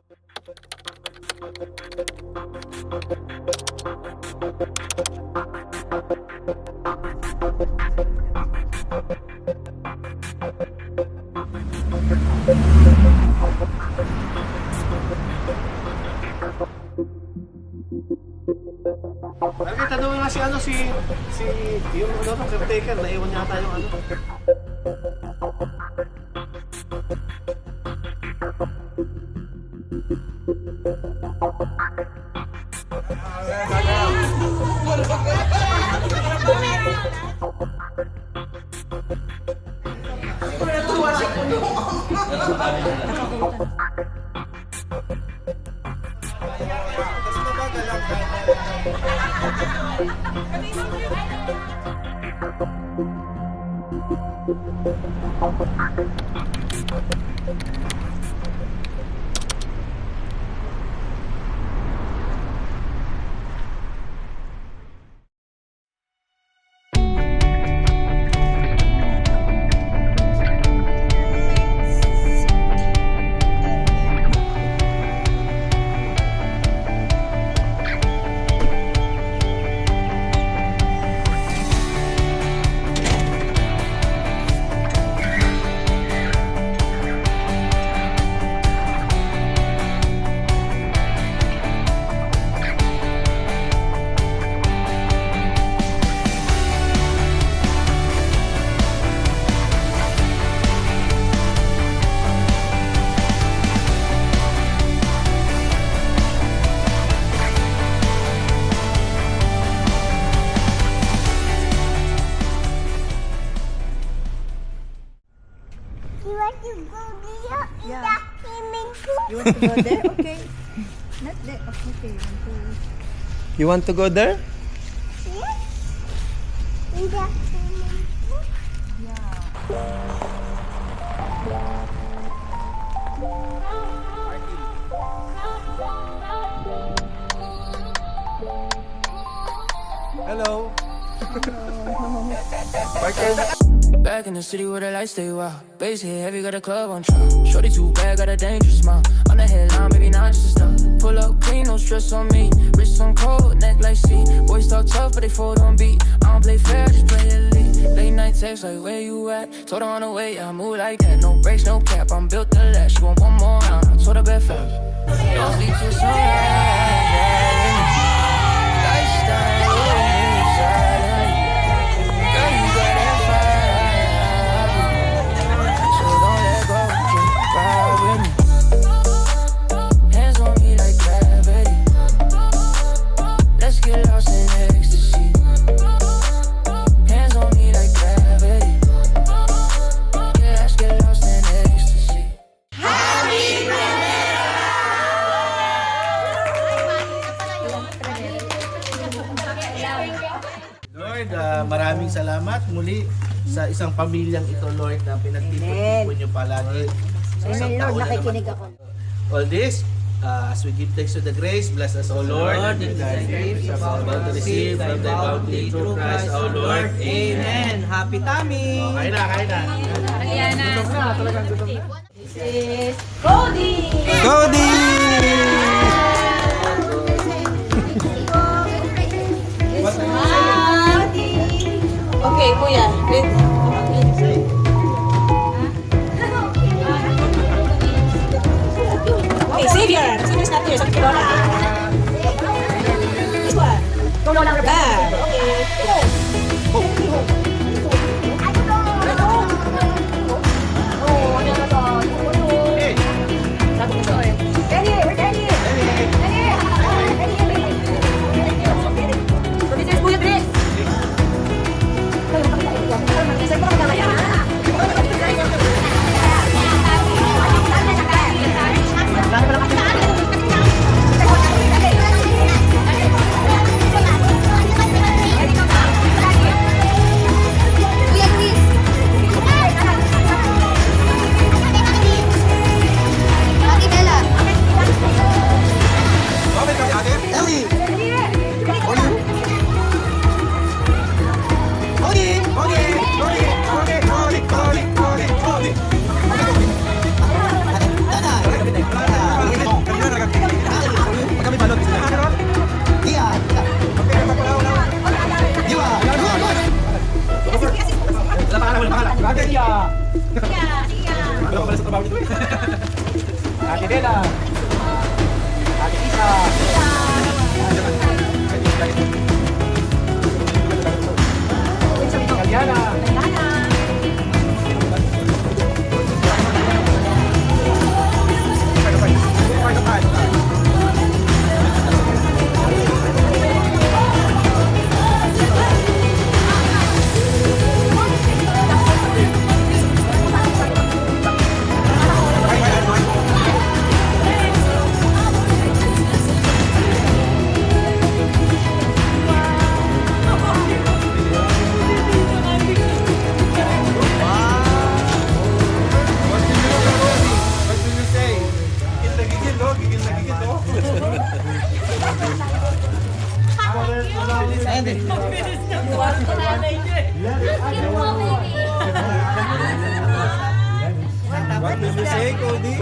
Okay, tanongin nga si yung caretaker, naiwan niya tayo You want to go there? Okay. Not there. Okay. You want to go there? Hello. Back in the city where the lights stay wild. Bass hit heavy, got a club on trial. Shorty too bad, got a dangerous smile. On the headline, maybe not just a stop. Pull up clean, no stress on me. Wrist on cold, neck like C. Boys talk tough, but they fold on beat. I don't play fair, just play elite. Late night text like, where you at? Told her on the way, I move like that. No brakes, no cap, I'm built to last. She want one more round, I told her bet fast. Don't sleep till sunrise. Lifestyle, silent. Girl, you got that fire. So don't let go, keep ride with me. Hands on me like gravity. Let's get lost in ecstasy. Hands on me like gravity. Yeah, let's get lost in ecstasy. Lord, maraming salamat muli sa isang pamilyang ito, Lord, na pinagtipon niyo palagi. Sa isang Amen, Lord. taon na Nakikinig naman. ako. All this, as we give thanks to the grace, bless us, O Lord, and the gifts about to receive from thy bounty through Christ, our Lord. Amen. Happy tummy! Kain na, kain na. Gutom na, talagang gutom na. Cody! Okay, kuya. Wait. Okay, Savior. Savior's not here. Sabi ko Lola. This one. Go Lola. Okay. Daddy, we're Daddy. So this is Kuya Chris. Mag-isip ko kaya. Ate Dela. Ate Isa. Kalyana. What did you say, Cody?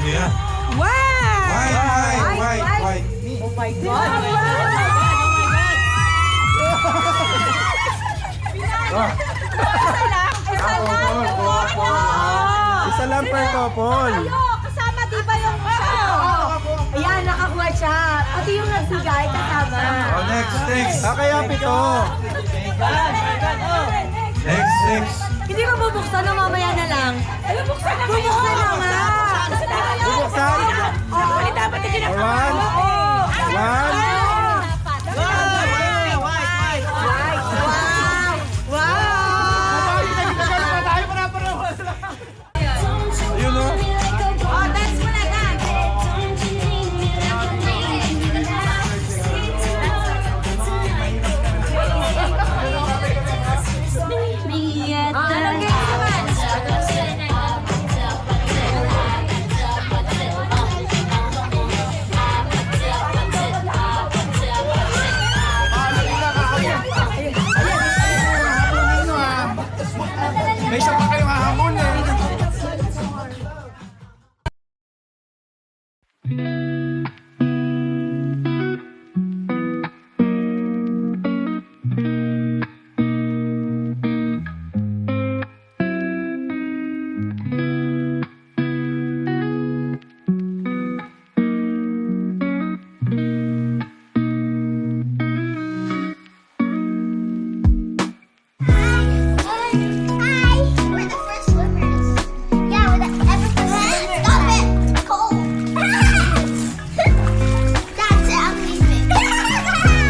Yeah. Wow! Why? Oh my God! Isa lang per couple. Ayo, kasama di ba yung siya? Ayan, nakakuha siya. Pati yung nagbigay kasama. Oh, next. Kaya pito. Next. Hindi mo bubuksan na mamaya na lang. Ay, bubuksan na kayo. Bubuksan na nga. Bubuksan. Oo. Dapat na ginagawa. One. Ayun o. Oh, dance mo na lang. Anong game naman? May isa pa kayong hahamon eh. We're the first swimmers. Yeah, we're the Stop it! Cold. That's amazing. Let's go.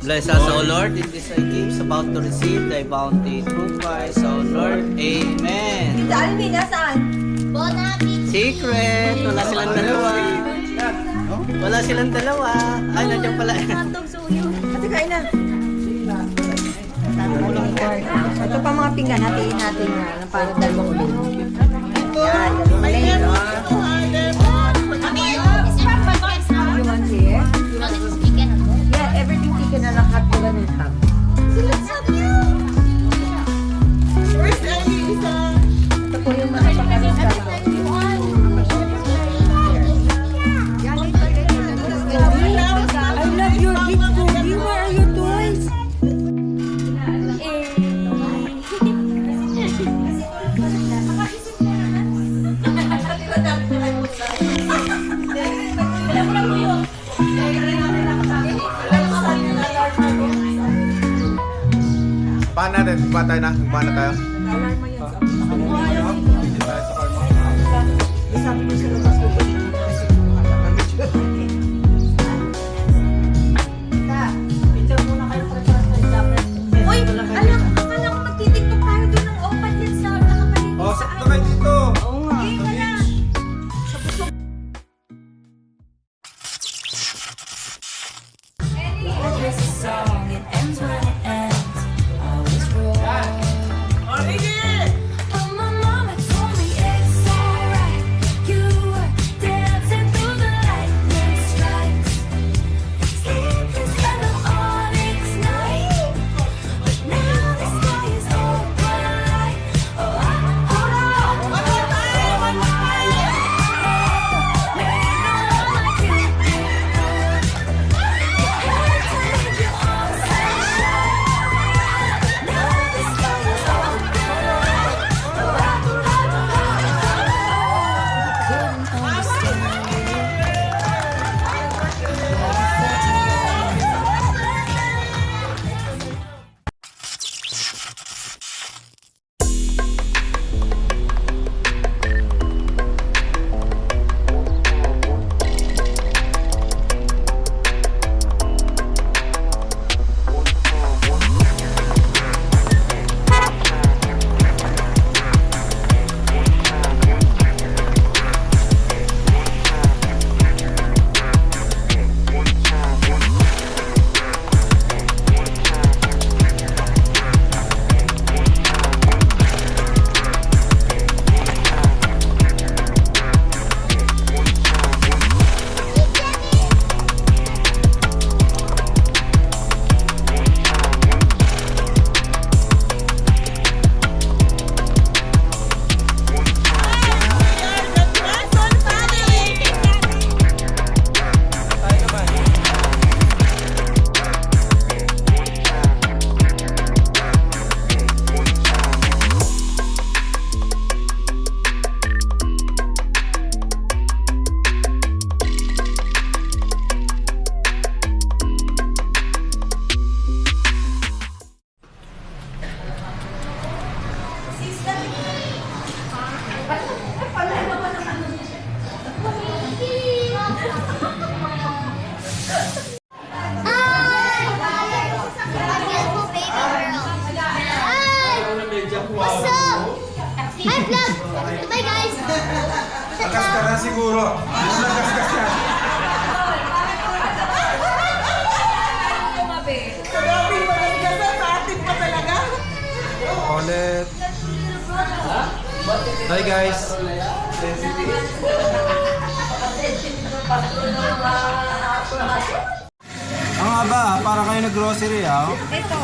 Bless us, O Lord, in this thy gifts about to receive thy bounty through Christ, O Lord. Amen. Alvin, nasaan? Bon appetit. Secret! Wala silang dalawa. Wala silang dalawa. Ay, nandiyan pala. Ate, kain na. Ito pa mga pinggan, hatiin natin na para dalawang ulit. Yan, dalawang ulit. You want here? Yeah, everything taken na lahat ko ganun ka. Ito po yung mga pagkakas ka. I love your gift, Cody. Where are your toys? Paano natin? Patay na? Paano tayo? Uy, alam, akala ko magtitiktok tayo doon ng opat yan Hi, vlog! Bye, guys! Nagas ka na siguro. Nagas ka. Grabe, magaligas na sa atin pa talaga. Ulit. Hi guys. Ang haba, para kayo nag-grocery ah. Ito.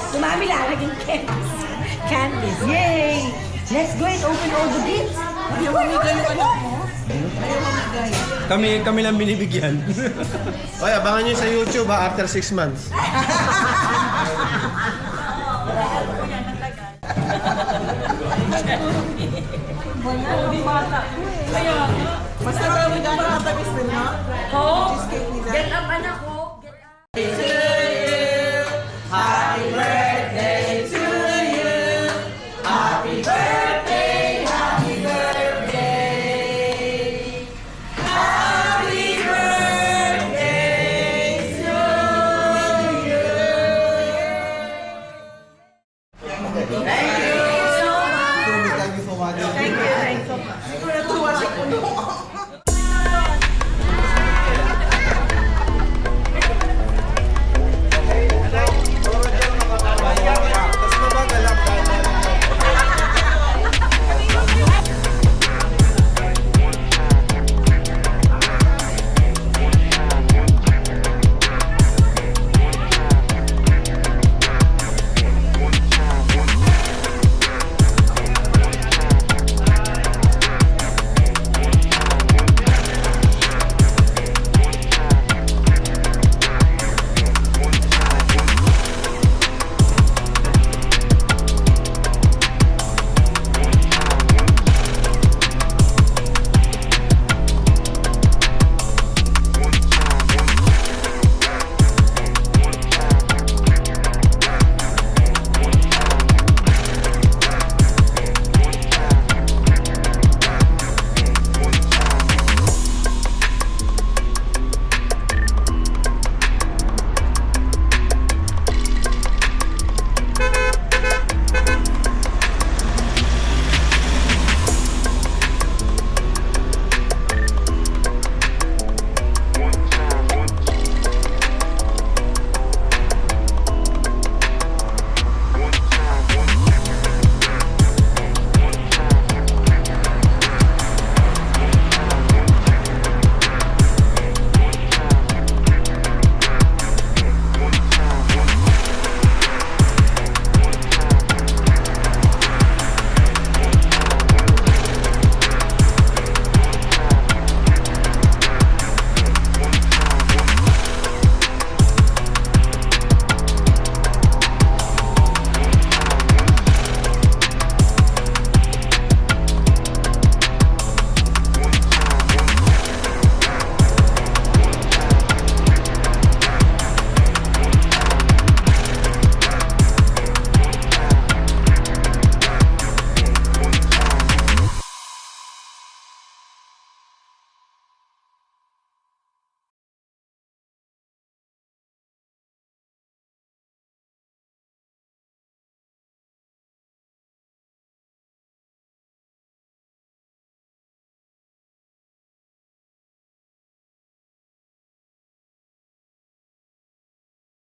Sumami lang, naging candies. Candies. Yay! Let's go and open all the gifts. Ayaw mamigay yung anak mo. Ayaw mamigay. Kami lang binibigyan. Oy, abangan nyo sa YouTube ha, after 6 months. Basta kami gano'n katamis din, no? Oh, get up anak ko.